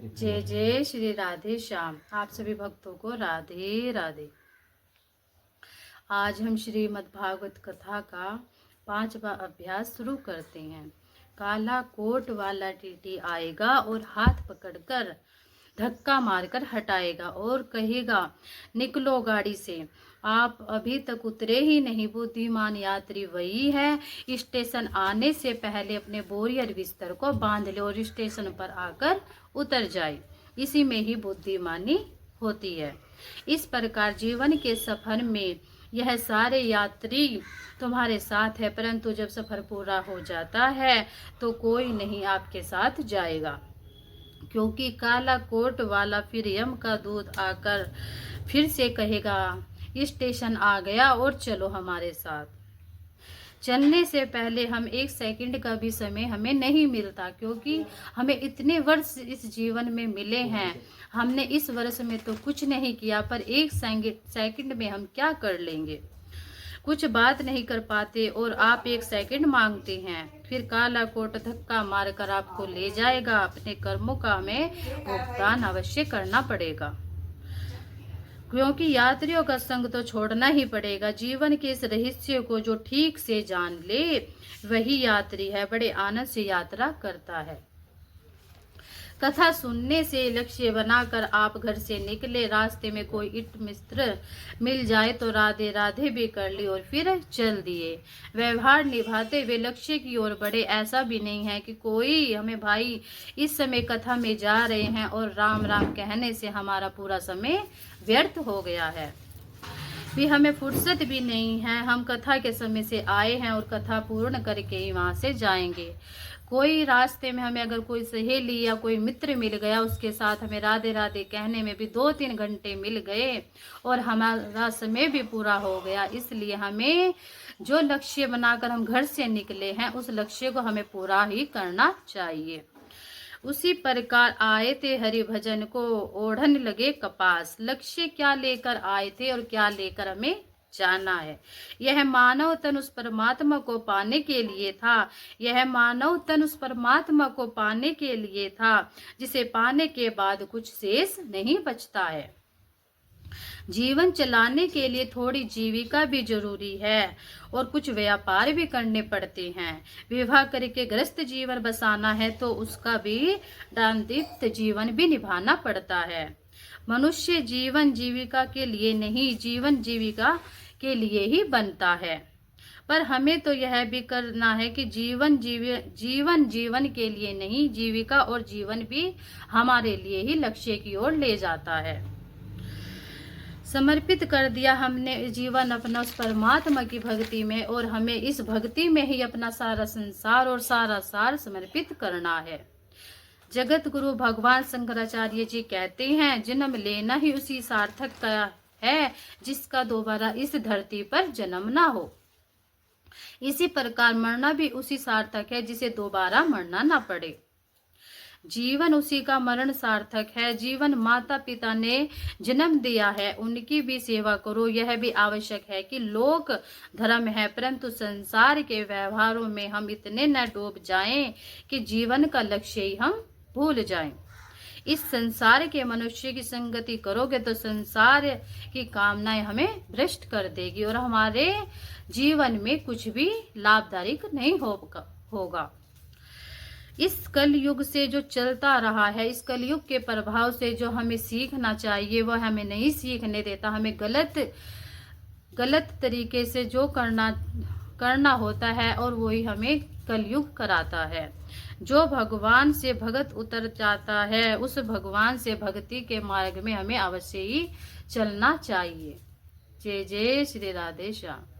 जय जय श्री राधे श्याम। आप सभी भक्तों को राधे राधे। आज हम श्रीमद् भागवत कथा का 5वां अभ्यास शुरू करते हैं। काला कोट वाला टीटी आएगा और हाथ पकड़कर धक्का मारकर हटाएगा और कहेगा, निकलो गाड़ी से। आप अभी तक उतरे ही नहीं। बुद्धिमान यात्री वही है। स्टेशन आने से पहले अपने बोरियर बिस्तर को बांध ले और स्टेशन पर आकर उतर जाए। इसी में ही बुद्धिमानी होती है। इस प्रकार जीवन के सफर में यह सारे यात्री तुम्हारे साथ है, परंतु जब सफर पूरा हो जाता है तो कोई नहीं आपके साथ जाएगा, क्योंकि काला कोट वाला फिर यम का दूत आकर फिर से कहेगा, स्टेशन आ गया और चलो हमारे साथ। चलने से पहले हम 1 सेकंड का भी समय हमें नहीं मिलता, क्योंकि हमें इतने वर्ष इस जीवन में मिले हैं। हमने इस वर्ष में तो कुछ नहीं किया, पर 1 सेकंड में हम क्या कर लेंगे। कुछ बात नहीं कर पाते और आप 1 सेकंड मांगते हैं। फिर काला कोट धक्का मारकर आपको ले जाएगा। अपने कर्मों का हमें भुगतान अवश्य करना पड़ेगा, क्योंकि यात्रियों का संग तो छोड़ना ही पड़ेगा। जीवन के इस रहस्य को जो ठीक से जान ले वही यात्री है, बड़े आनंद से यात्रा करता है। कथा सुनने से लक्ष्य बनाकर आप घर से निकले। रास्ते में कोई इष्ट मित्र मिल जाए तो राधे राधे भी कर ली और फिर चल दिए। व्यवहार निभाते हुए लक्ष्य की ओर बढ़े। ऐसा भी नहीं है कि कोई हमें भाई इस समय कथा में जा रहे हैं और राम राम कहने से हमारा पूरा समय व्यर्थ हो गया है। भी हमें फुर्सत भी नहीं है। हम कथा के समय से आए हैं और कथा पूर्ण करके ही वहां से जाएंगे। कोई रास्ते में हमें अगर कोई सहेली या कोई मित्र मिल गया, उसके साथ हमें राधे राधे कहने में भी 2-3 घंटे मिल गए और हमारा समय भी पूरा हो गया। इसलिए हमें जो लक्ष्य बनाकर हम घर से निकले हैं उस लक्ष्य को हमें पूरा ही करना चाहिए। उसी प्रकार आए थे हरि भजन को, ओढ़न लगे कपास। लक्ष्य क्या लेकर आए थे और क्या लेकर हमें जाना है। यह मानव तन उस परमात्मा को पाने के लिए था। यह मानव तन उस परमात्मा को पाने के लिए था, जिसे पाने के बाद कुछ शेष नहीं बचता है। जीवन चलाने के लिए थोड़ी जीविका भी जरूरी है और कुछ व्यापार भी करने पड़ते हैं। विवाह करके ग्रस्त जीवन बसाना है तो उसका भी दानदीप्त जीवन भी निभाना पड़ता है। मनुष्य जीवन जीविका के लिए नहीं, जीवन जीविका के लिए ही बनता है। पर हमें तो यह भी करना है कि जीवन जीवन के लिए नहीं, जीविका और जीवन भी हमारे लिए ही लक्ष्य की ओर ले जाता है। समर्पित कर दिया हमने जीवन अपना उस परमात्मा की भक्ति में, और हमें इस भक्ति में ही अपना सारा संसार और सारा सार समर्पित करना है। जगत गुरु भगवान शंकराचार्य जी कहते हैं, जन्म लेना ही उसी सार्थक का है जिसका दोबारा इस धरती पर जन्म ना हो। इसी प्रकार मरना भी उसी सार्थक है जिसे दोबारा मरना ना पड़े। जीवन उसी का मरण सार्थक है। जीवन माता पिता ने जन्म दिया है, उनकी भी सेवा करो। यह भी आवश्यक है कि लोक धर्म है, परंतु संसार के व्यवहारों में हम इतने न डूब जाएं कि जीवन का लक्ष्य ही हम भूल जाएं। इस संसार के मनुष्य की संगति करोगे तो संसार की कामनाएं हमें भ्रष्ट कर देगी और हमारे जीवन में कुछ भी लाभदायक नहीं होगा। इस कलयुग से जो चलता रहा है, इस कलयुग के प्रभाव से जो हमें सीखना चाहिए वह हमें नहीं सीखने देता। हमें गलत तरीके से जो करना होता है और वही हमें कलयुग कराता है। जो भगवान से भगत उतर जाता है उस भगवान से भक्ति के मार्ग में हमें अवश्य ही चलना चाहिए। जय जय श्री राधे श्याम।